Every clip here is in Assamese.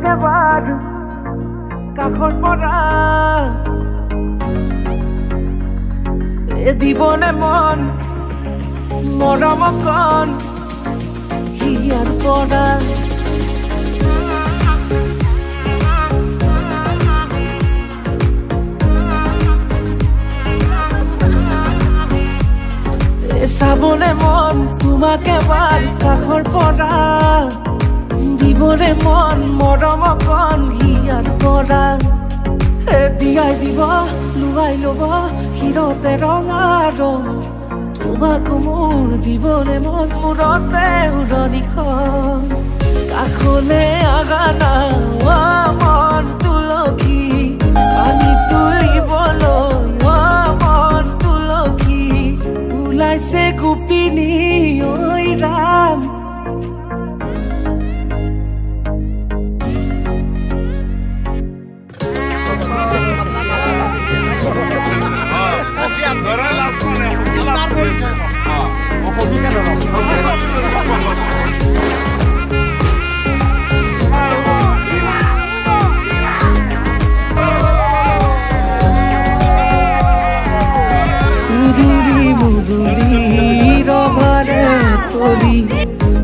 এবাৰ কাষৰ পৰা দিবনে মন মৰম কণ হিয়াৰ পৰা চাবনে মন তোমাক এবাৰ কাষৰ পৰা দিবনে মন মৰম কণ হিয়াৰ পৰা দিয়াই দিব লুৱাই ল'ব হিৰতে ৰঙা ৰং তোমাক মোৰ দিবনে মন মূৰতে উৰণিখন কাষলে আগা না মন তুলসী পানী তুলিবলৈ মন তুলসী ওলাইছে গোপিনী ঐ ৰাম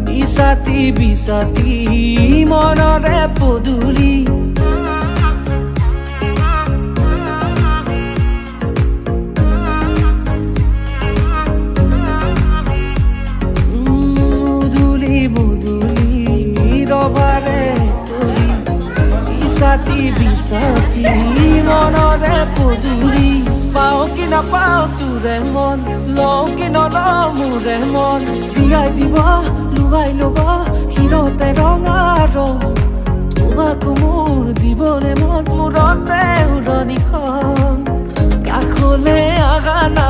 বিছাতি বিছাতি মনৰে পদূলি মুধুলি মুধুলি ৰবাৰে তলি বিছাতি বিছাতি মনৰে পদূলি পাও কি নাপাও তোৰে মন লওঁ কি নলওঁ মোৰে মন দিয়াই দিব লুৱাই ল'ব হিৰতে ৰঙা ৰং তোমাক মোৰ দিবনে মন মূৰতে উৰণিখন কাষলে আগা না